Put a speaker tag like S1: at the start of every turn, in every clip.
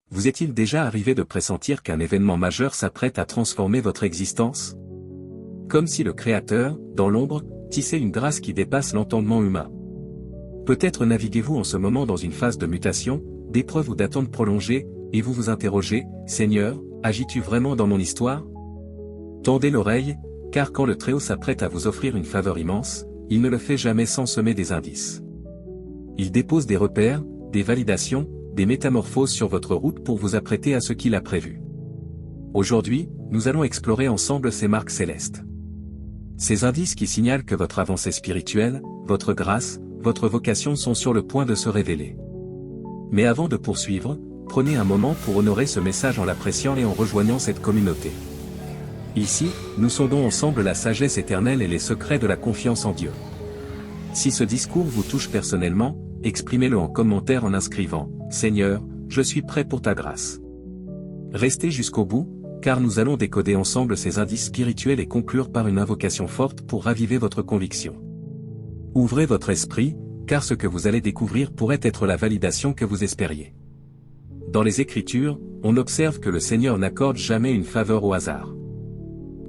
S1: Vous est-il déjà arrivé de pressentir qu'un événement majeur s'apprête à transformer votre existence? Comme si le Créateur, dans l'ombre, tissait une grâce qui dépasse l'entendement humain. Peut-être naviguez-vous en ce moment dans une phase de mutation, d'épreuve ou d'attente prolongée, et vous vous interrogez, Seigneur, agis-tu vraiment dans mon histoire? Tendez l'oreille, car quand le Très-Haut s'apprête à vous offrir une faveur immense, il ne le fait jamais sans semer des indices. Il dépose des repères, des validations, des métamorphoses sur votre route pour vous apprêter à ce qu'il a prévu. Aujourd'hui, nous allons explorer ensemble ces marques célestes. Ces indices qui signalent que votre avancée spirituelle, votre grâce, votre vocation sont sur le point de se révéler. Mais avant de poursuivre, prenez un moment pour honorer ce message en l'appréciant et en rejoignant cette communauté. Ici, nous sondons ensemble la sagesse éternelle et les secrets de la confiance en Dieu. Si ce discours vous touche personnellement, exprimez-le en commentaire en inscrivant « Seigneur, je suis prêt pour ta grâce ». Restez jusqu'au bout, car nous allons décoder ensemble ces indices spirituels et conclure par une invocation forte pour raviver votre conviction. Ouvrez votre esprit, car ce que vous allez découvrir pourrait être la validation que vous espériez. Dans les Écritures, on observe que le Seigneur n'accorde jamais une faveur au hasard.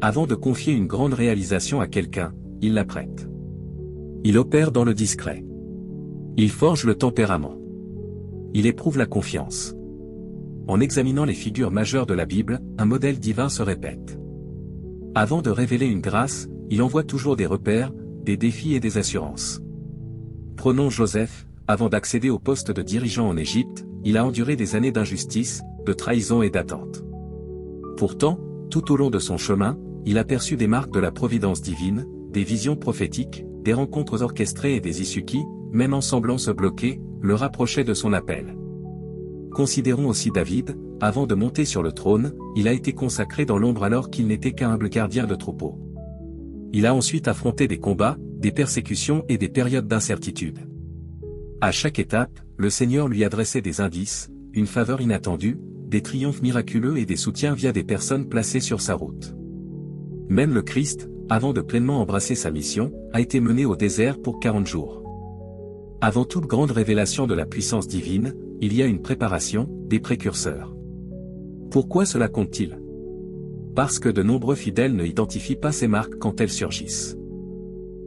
S1: Avant de confier une grande réalisation à quelqu'un, il la prête. Il opère dans le discret. Il forge le tempérament. Il éprouve la confiance. En examinant les figures majeures de la Bible, un modèle divin se répète. Avant de révéler une grâce, il envoie toujours des repères, des défis et des assurances. Prenons Joseph, avant d'accéder au poste de dirigeant en Égypte, il a enduré des années d'injustice, de trahison et d'attente. Pourtant, tout au long de son chemin, il aperçut des marques de la providence divine, des visions prophétiques, des rencontres orchestrées et des issues qui, même en semblant se bloquer, le rapprochaient de son appel. Considérons aussi David, avant de monter sur le trône, il a été consacré dans l'ombre alors qu'il n'était qu'un humble gardien de troupeau. Il a ensuite affronté des combats, des persécutions et des périodes d'incertitude. À chaque étape, le Seigneur lui adressait des indices, une faveur inattendue, des triomphes miraculeux et des soutiens via des personnes placées sur sa route. Même le Christ, avant de pleinement embrasser sa mission, a été mené au désert pour 40 jours. Avant toute grande révélation de la puissance divine, il y a une préparation, des précurseurs. Pourquoi cela compte-t-il? Parce que de nombreux fidèles ne identifient pas ces marques quand elles surgissent.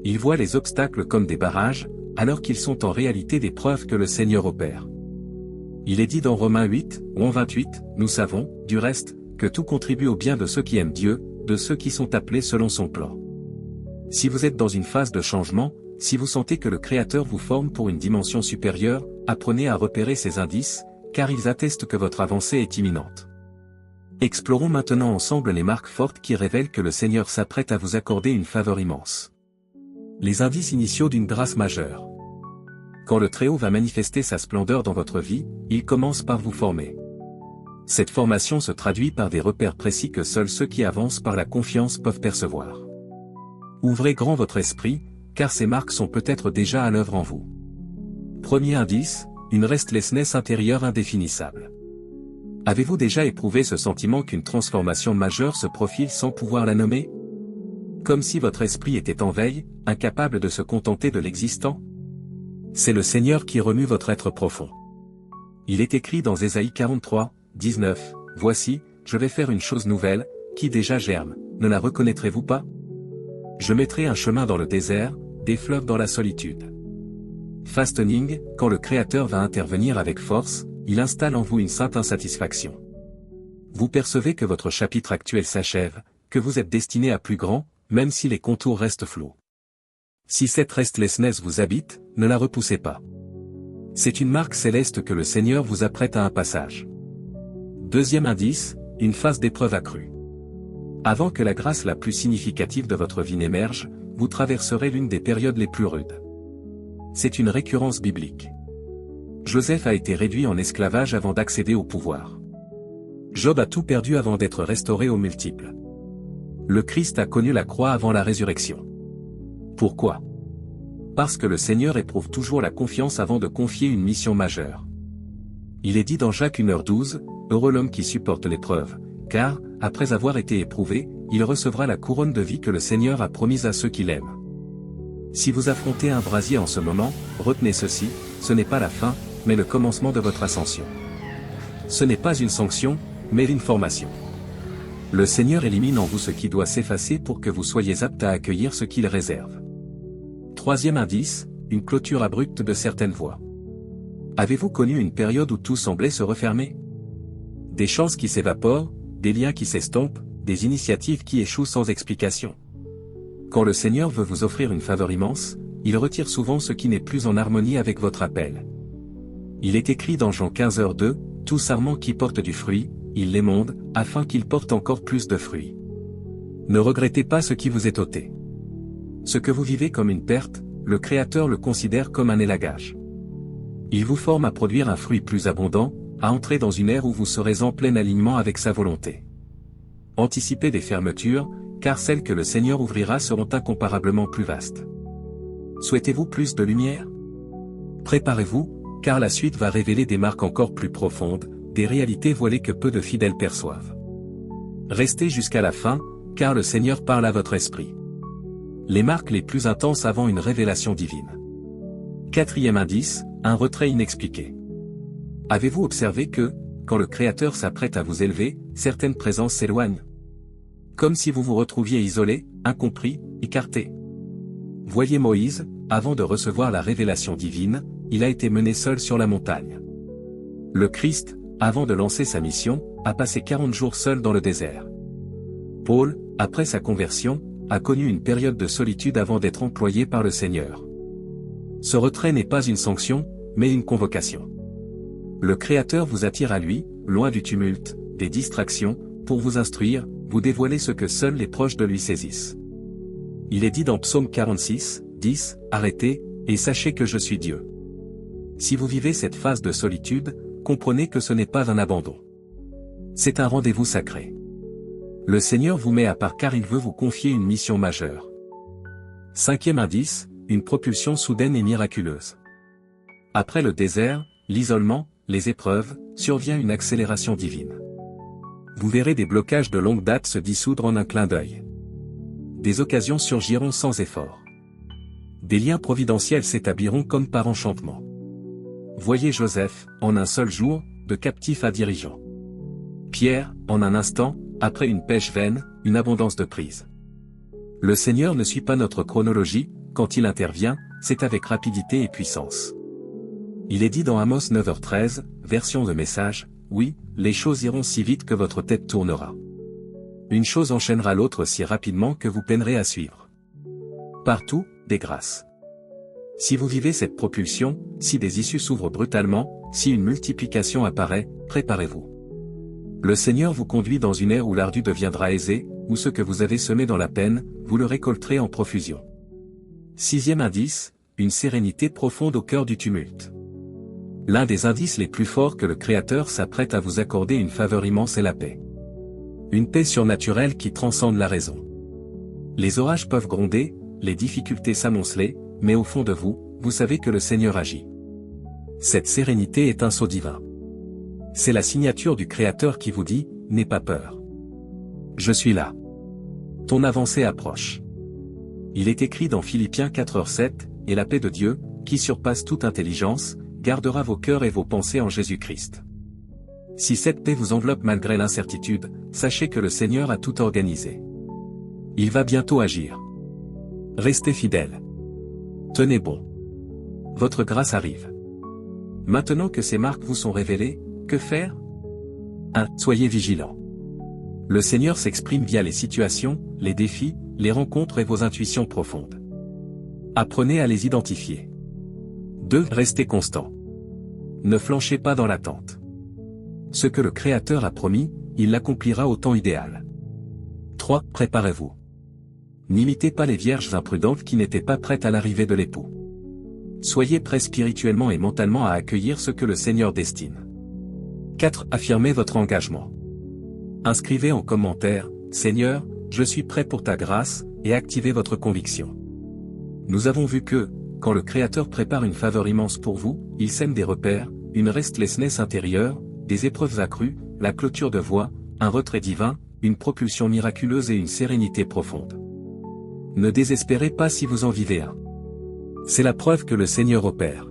S1: Ils voient les obstacles comme des barrages, alors qu'ils sont en réalité des preuves que le Seigneur opère. Il est dit dans Romains 8, ou en 28, nous savons, du reste, que tout contribue au bien de ceux qui aiment Dieu, de ceux qui sont appelés selon son plan. Si vous êtes dans une phase de changement, si vous sentez que le Créateur vous forme pour une dimension supérieure, apprenez à repérer ces indices, car ils attestent que votre avancée est imminente. Explorons maintenant ensemble les marques fortes qui révèlent que le Seigneur s'apprête à vous accorder une faveur immense. Les indices initiaux d'une grâce majeure. Quand le Très-Haut va manifester sa splendeur dans votre vie, il commence par vous former. Cette formation se traduit par des repères précis que seuls ceux qui avancent par la confiance peuvent percevoir. Ouvrez grand votre esprit, car ces marques sont peut-être déjà à l'œuvre en vous. Premier indice, une restlessness intérieure indéfinissable. Avez-vous déjà éprouvé ce sentiment qu'une transformation majeure se profile sans pouvoir la nommer? Comme si votre esprit était en veille, incapable de se contenter de l'existant? C'est le Seigneur qui remue votre être profond. Il est écrit dans Ésaïe 43, 19, « Voici, je vais faire une chose nouvelle, qui déjà germe, ne la reconnaîtrez-vous pas? Je mettrai un chemin dans le désert, des fleuves dans la solitude. » Fastening, quand le Créateur va intervenir avec force, il installe en vous une sainte insatisfaction. Vous percevez que votre chapitre actuel s'achève, que vous êtes destiné à plus grand, même si les contours restent flous. Si cette restlessness vous habite, ne la repoussez pas. C'est une marque céleste que le Seigneur vous apprête à un passage. Deuxième indice, une phase d'épreuve accrue. Avant que la grâce la plus significative de votre vie n'émerge, vous traverserez l'une des périodes les plus rudes. C'est une récurrence biblique. Joseph a été réduit en esclavage avant d'accéder au pouvoir. Job a tout perdu avant d'être restauré au multiple. Le Christ a connu la croix avant la résurrection. Pourquoi? Parce que le Seigneur éprouve toujours la confiance avant de confier une mission majeure. Il est dit dans Jacques 1h12, « Heureux l'homme qui supporte l'épreuve, car, après avoir été éprouvé, il recevra la couronne de vie que le Seigneur a promise à ceux qui l'aiment. » Si vous affrontez un brasier en ce moment, retenez ceci, ce n'est pas la fin, mais le commencement de votre ascension. Ce n'est pas une sanction, mais une formation. Le Seigneur élimine en vous ce qui doit s'effacer pour que vous soyez apte à accueillir ce qu'il réserve. Troisième indice, une clôture abrupte de certaines voies. Avez-vous connu une période où tout semblait se refermer? Des chances qui s'évaporent, des liens qui s'estompent, des initiatives qui échouent sans explication. Quand le Seigneur veut vous offrir une faveur immense, il retire souvent ce qui n'est plus en harmonie avec votre appel. Il est écrit dans Jean 15h2, « Tout sarment qui porte du fruit, il l'émonde, afin qu'il porte encore plus de fruits. » Ne regrettez pas ce qui vous est ôté. Ce que vous vivez comme une perte, le Créateur le considère comme un élagage. Il vous forme à produire un fruit plus abondant, à entrer dans une ère où vous serez en plein alignement avec sa volonté. Anticipez des fermetures, car celles que le Seigneur ouvrira seront incomparablement plus vastes. Souhaitez-vous plus de lumière? Préparez-vous, car la suite va révéler des marques encore plus profondes, des réalités voilées que peu de fidèles perçoivent. Restez jusqu'à la fin, car le Seigneur parle à votre esprit. Les marques les plus intenses avant une révélation divine. Quatrième indice, un retrait inexpliqué. Avez-vous observé que, quand le Créateur s'apprête à vous élever, certaines présences s'éloignent? Comme si vous vous retrouviez isolé, incompris, écarté. Voyez Moïse, avant de recevoir la révélation divine, il a été mené seul sur la montagne. Le Christ, avant de lancer sa mission, a passé 40 jours seul dans le désert. Paul, après sa conversion, a connu une période de solitude avant d'être employé par le Seigneur. Ce retrait n'est pas une sanction, mais une convocation. Le Créateur vous attire à lui, loin du tumulte, des distractions, pour vous instruire, vous dévoiler ce que seuls les proches de lui saisissent. Il est dit dans Psaume 46, 10, « Arrêtez, et sachez que je suis Dieu. » Si vous vivez cette phase de solitude, comprenez que ce n'est pas un abandon. C'est un rendez-vous sacré. Le Seigneur vous met à part car il veut vous confier une mission majeure. Cinquième indice, une propulsion soudaine et miraculeuse. Après le désert, l'isolement, les épreuves, survient une accélération divine. Vous verrez des blocages de longue date se dissoudre en un clin d'œil. Des occasions surgiront sans effort. Des liens providentiels s'établiront comme par enchantement. Voyez Joseph, en un seul jour, de captif à dirigeant. Pierre, en un instant, après une pêche vaine, une abondance de prise. Le Seigneur ne suit pas notre chronologie, quand il intervient, c'est avec rapidité et puissance. Il est dit dans Amos 9h13, version de message, « Oui, les choses iront si vite que votre tête tournera. Une chose enchaînera l'autre si rapidement que vous peinerez à suivre. » Partout, des grâces. Si vous vivez cette propulsion, si des issues s'ouvrent brutalement, si une multiplication apparaît, préparez-vous. Le Seigneur vous conduit dans une ère où l'ardu deviendra aisé, où ce que vous avez semé dans la peine, vous le récolterez en profusion. Sixième indice, une sérénité profonde au cœur du tumulte. L'un des indices les plus forts que le Créateur s'apprête à vous accorder une faveur immense est la paix. Une paix surnaturelle qui transcende la raison. Les orages peuvent gronder, les difficultés s'amonceler, mais au fond de vous, vous savez que le Seigneur agit. Cette sérénité est un sceau divin. C'est la signature du Créateur qui vous dit, « N'aie pas peur. Je suis là. Ton avancée approche. » Il est écrit dans Philippiens 4h7, « Et la paix de Dieu, qui surpasse toute intelligence, gardera vos cœurs et vos pensées en Jésus-Christ. » Si cette paix vous enveloppe malgré l'incertitude, sachez que le Seigneur a tout organisé. Il va bientôt agir. Restez fidèles. Tenez bon. Votre grâce arrive. Maintenant que ces marques vous sont révélées, que faire? 1. Soyez vigilants. Le Seigneur s'exprime via les situations, les défis, les rencontres et vos intuitions profondes. Apprenez à les identifier. 2. Restez constant. Ne flanchez pas dans l'attente. Ce que le Créateur a promis, il l'accomplira au temps idéal. 3. Préparez-vous. N'imitez pas les vierges imprudentes qui n'étaient pas prêtes à l'arrivée de l'époux. Soyez prêts spirituellement et mentalement à accueillir ce que le Seigneur destine. 4. Affirmez votre engagement. Inscrivez en commentaire, « Seigneur, je suis prêt pour ta grâce » et activez votre conviction. Nous avons vu que, quand le Créateur prépare une faveur immense pour vous, il sème des repères, une restlessness intérieure, des épreuves accrues, la clôture de voie, un retrait divin, une propulsion miraculeuse et une sérénité profonde. Ne désespérez pas si vous en vivez un. C'est la preuve que le Seigneur opère.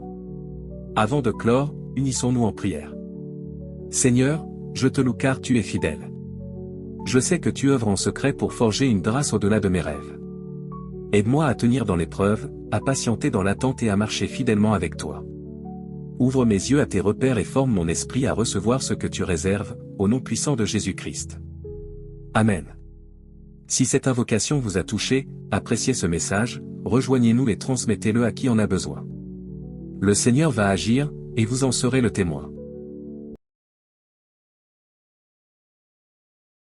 S1: Avant de clore, unissons-nous en prière. Seigneur, je te loue car tu es fidèle. Je sais que tu œuvres en secret pour forger une grâce au-delà de mes rêves. Aide-moi à tenir dans l'épreuve, à patienter dans l'attente et à marcher fidèlement avec toi. Ouvre mes yeux à tes repères et forme mon esprit à recevoir ce que tu réserves, au nom puissant de Jésus-Christ. Amen. Si cette invocation vous a touché, appréciez ce message, rejoignez-nous et transmettez-le à qui en a besoin. Le Seigneur va agir, et vous en serez le témoin.